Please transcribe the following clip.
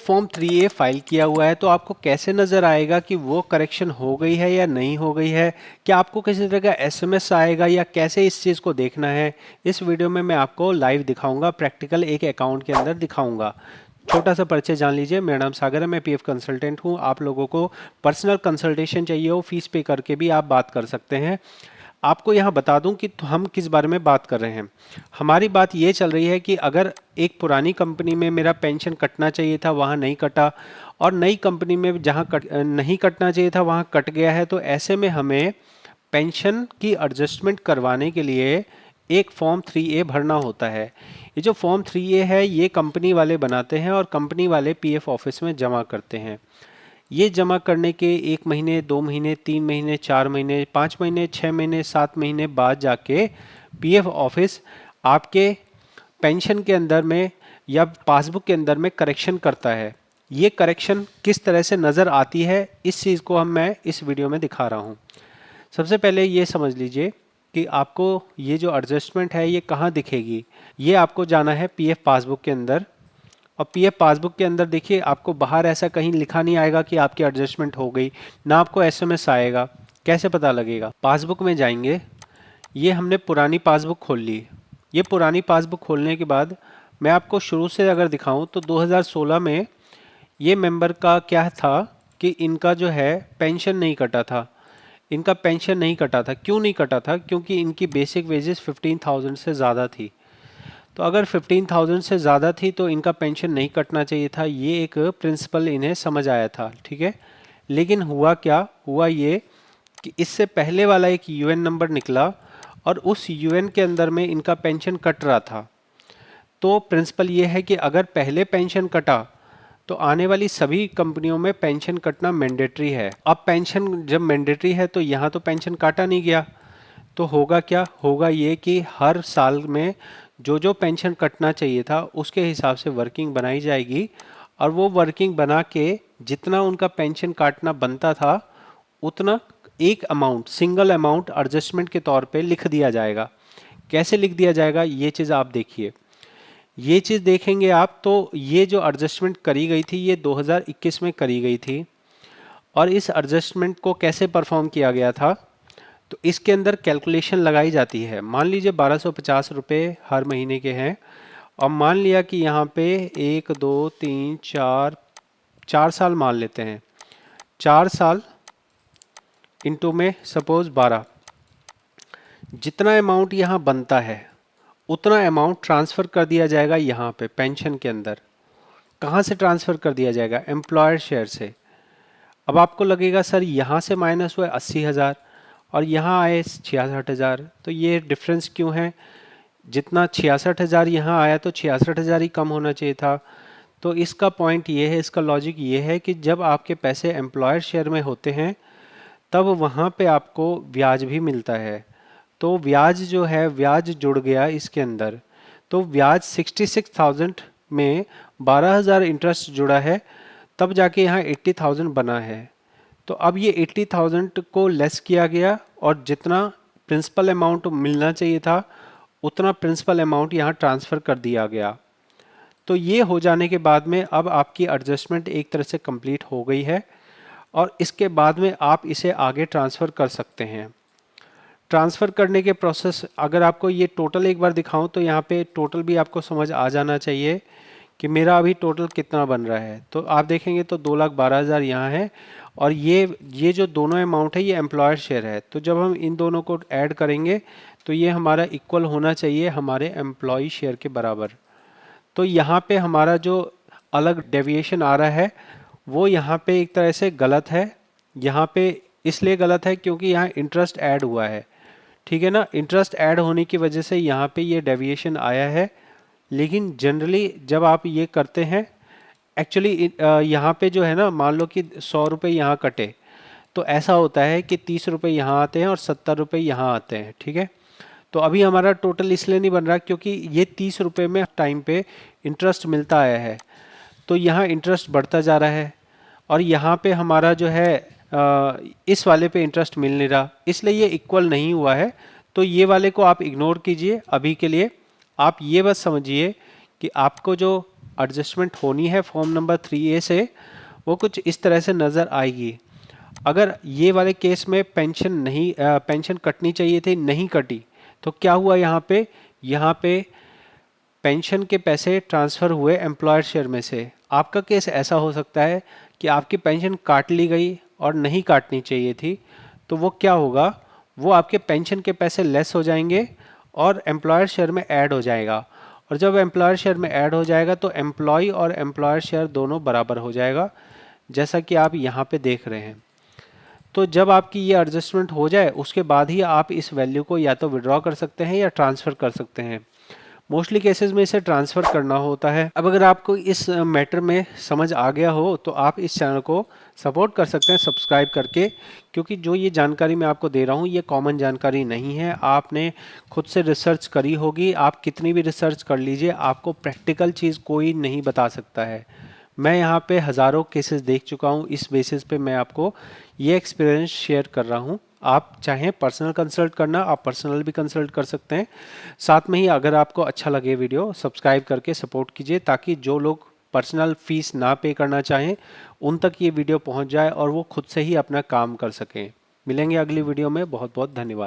Form 3A file किया हुआ है तो आपको कैसे नज़र आएगा कि वो करेक्शन हो गई है या नहीं हो गई है? क्या आपको किसी तरह का एसएमएस आएगा या कैसे इस चीज़ को देखना है? इस वीडियो में मैं आपको लाइव दिखाऊंगा, प्रैक्टिकल एक अकाउंट के अंदर दिखाऊंगा। छोटा सा परिचय जान लीजिए। मेरा नाम सागर है, मैं पीएफ कंसल्टेंट हूँ। आप लोगों को पर्सनल कंसल्टेशन चाहिए हो, फीस पे करके भी आप बात कर सकते हैं। आपको यहाँ बता दूं कि हम किस बारे में बात कर रहे हैं। हमारी बात ये चल रही है कि अगर एक पुरानी कंपनी में मेरा पेंशन कटना चाहिए था, वहाँ नहीं कटा, और नई कंपनी में जहाँ नहीं कटना चाहिए था वहाँ कट गया है, तो ऐसे में हमें पेंशन की एडजस्टमेंट करवाने के लिए एक फॉर्म 3A भरना होता है। ये जो फॉर्म 3A है ये कंपनी वाले बनाते हैं और कंपनी वाले पीएफ ऑफिस में जमा करते हैं। ये जमा करने के 1 महीने, 2 महीने, 3 महीने, 4 महीने, 5 महीने, 6 महीने, 7 महीने बाद जाके पीएफ ऑफिस आपके पेंशन के अंदर में या पासबुक के अंदर में करेक्शन करता है। ये करेक्शन किस तरह से नज़र आती है, इस चीज़ को मैं इस वीडियो में दिखा रहा हूँ। सबसे पहले ये समझ लीजिए कि आपको ये जो एडजस्टमेंट है ये कहाँ दिखेगी। ये आपको जाना है पीएफ पासबुक के अंदर, और पीएफ पासबुक के अंदर देखिए आपको बाहर ऐसा कहीं लिखा नहीं आएगा कि आपकी एडजस्टमेंट हो गई, ना आपको एसएमएस आएगा। कैसे पता लगेगा? पासबुक में जाएंगे, ये हमने पुरानी पासबुक खोल ली। ये पुरानी पासबुक खोलने के बाद मैं आपको शुरू से अगर दिखाऊं तो 2016 में ये मेंबर का क्या था कि इनका जो है पेंशन नहीं कटा था। इनका पेंशन नहीं कटा था। क्यों नहीं कटा था? क्योंकि इनकी बेसिक वेजेस 15,000 से ज़्यादा थी। तो अगर 15,000 से ज़्यादा थी तो इनका पेंशन नहीं कटना चाहिए था। ये एक प्रिंसिपल इन्हें समझ आया था, ठीक है। लेकिन हुआ क्या? हुआ ये कि इससे पहले वाला एक यूएन नंबर निकला और उस यूएन के अंदर में इनका पेंशन कट रहा था। तो प्रिंसिपल ये है कि अगर पहले पेंशन कटा तो आने वाली सभी कंपनियों में पेंशन कटना मैंडेटरी है। अब पेंशन जब मैंडेटरी है तो यहाँ तो पेंशन काटा नहीं गया, तो होगा क्या? होगा ये कि हर साल में जो जो पेंशन कटना चाहिए था उसके हिसाब से वर्किंग बनाई जाएगी, और वो वर्किंग बना के जितना उनका पेंशन काटना बनता था उतना एक अमाउंट, सिंगल अमाउंट एडजस्टमेंट के तौर पे लिख दिया जाएगा। कैसे लिख दिया जाएगा ये चीज़ आप देखिए। ये चीज़ देखेंगे आप तो ये जो एडजस्टमेंट करी गई थी ये 2021 में करी गई थी, और इस एडजस्टमेंट को कैसे परफॉर्म किया गया था? तो इसके अंदर कैलकुलेशन लगाई जाती है। मान लीजिए 1250 रुपये हर महीने के हैं, और मान लिया कि यहाँ पे 1 2 3 4 4 साल मान लेते हैं। 4 साल इंटू में सपोज 12, जितना अमाउंट यहाँ बनता है उतना अमाउंट ट्रांसफ़र कर दिया जाएगा यहाँ पे पेंशन के अंदर। कहाँ से ट्रांसफ़र कर दिया जाएगा? एम्प्लॉयर शेयर से। अब आपको लगेगा सर यहाँ से माइनस हुआ 80,000 और यहाँ आए 66,000, तो ये डिफरेंस क्यों है? जितना 66,000 यहाँ आया तो 66,000 ही कम होना चाहिए था। तो इसका पॉइंट ये है, इसका लॉजिक ये है कि जब आपके पैसे एम्प्लॉयर शेयर में होते हैं तब वहाँ पे आपको ब्याज भी मिलता है। तो ब्याज जो है, ब्याज जुड़ गया इसके अंदर। तो ब्याज 66,000 में 12,000 इंटरेस्ट जुड़ा है, तब जाके यहाँ 80,000 बना है। तो अब ये 80,000 को लेस किया गया और जितना प्रिंसिपल अमाउंट मिलना चाहिए था उतना प्रिंसिपल अमाउंट यहाँ ट्रांसफ़र कर दिया गया। तो ये हो जाने के बाद में अब आपकी एडजस्टमेंट एक तरह से कंप्लीट हो गई है, और इसके बाद में आप इसे आगे ट्रांसफ़र कर सकते हैं। ट्रांसफ़र करने के प्रोसेस अगर आपको ये टोटल एक बार दिखाऊं तो यहाँ पे टोटल भी आपको समझ आ जाना चाहिए कि मेरा अभी टोटल कितना बन रहा है। तो आप देखेंगे तो 2,12,000 यहाँ है, और ये जो दोनों अमाउंट है ये एम्प्लॉयर शेयर है। तो जब हम इन दोनों को ऐड करेंगे तो ये हमारा इक्वल होना चाहिए हमारे एम्प्लॉय शेयर के बराबर। तो यहाँ पे हमारा जो अलग डेविएशन आ रहा है वो यहाँ पे एक तरह से गलत है। यहाँ पे इसलिए गलत है क्योंकि यहाँ इंटरेस्ट ऐड हुआ है, ठीक है ना। इंटरेस्ट ऐड होने की वजह से यहाँ पे ये डेविएशन आया है। लेकिन जनरली जब आप ये करते हैं, एक्चुअली यहाँ पे जो है ना, मान लो कि 100 रुपये यहाँ कटे तो ऐसा होता है कि 30 रुपये यहाँ आते हैं और 70 रुपये यहाँ आते हैं, ठीक है। तो अभी हमारा टोटल इसलिए नहीं बन रहा क्योंकि ये 30 रुपये में टाइम पे इंटरेस्ट मिलता आया है, तो यहाँ इंटरेस्ट बढ़ता जा रहा है, और यहाँ पे हमारा जो है इस वाले पे इंटरेस्ट मिल नहीं रहा, इसलिए ये इक्वल नहीं हुआ है। तो ये वाले को आप इग्नोर कीजिए अभी के लिए। आप ये बस समझिए कि आपको जो एडजस्टमेंट होनी है फॉर्म नंबर 3A से, वो कुछ इस तरह से नज़र आएगी। अगर ये वाले केस में पेंशन कटनी चाहिए थी, नहीं कटी, तो क्या हुआ यहाँ पे पेंशन के पैसे ट्रांसफ़र हुए एम्प्लॉयर शेयर में से। आपका केस ऐसा हो सकता है कि आपकी पेंशन काट ली गई और नहीं काटनी चाहिए थी, तो वो क्या होगा, वो आपके पेंशन के पैसे लेस हो जाएंगे और एम्प्लॉयर शेयर में ऐड हो जाएगा। और जब एम्प्लॉयर शेयर में ऐड हो जाएगा तो एम्प्लॉय और एम्प्लॉयर शेयर दोनों बराबर हो जाएगा, जैसा कि आप यहाँ पे देख रहे हैं। तो जब आपकी ये एडजस्टमेंट हो जाए उसके बाद ही आप इस वैल्यू को या तो विड्रॉ कर सकते हैं या ट्रांसफ़र कर सकते हैं। मोस्टली केसेस में इसे ट्रांसफ़र करना होता है। अब अगर आपको इस मैटर में समझ आ गया हो तो आप इस चैनल को सपोर्ट कर सकते हैं सब्सक्राइब करके, क्योंकि जो ये जानकारी मैं आपको दे रहा हूँ ये कॉमन जानकारी नहीं है। आपने खुद से रिसर्च करी होगी, आप कितनी भी रिसर्च कर लीजिए, आपको प्रैक्टिकल चीज़ कोई नहीं बता सकता है। मैं यहाँ पे हज़ारों केसेस देख चुका हूँ, इस बेसिस पे मैं आपको ये एक्सपीरियंस शेयर कर रहा हूँ। आप चाहें पर्सनल कंसल्ट करना, आप पर्सनल भी कंसल्ट कर सकते हैं। साथ में ही अगर आपको अच्छा लगे वीडियो, सब्सक्राइब करके सपोर्ट कीजिए, ताकि जो लोग पर्सनल फीस ना पे करना चाहें उन तक ये वीडियो पहुंच जाए और वो खुद से ही अपना काम कर सकें। मिलेंगे अगली वीडियो में। बहुत बहुत धन्यवाद।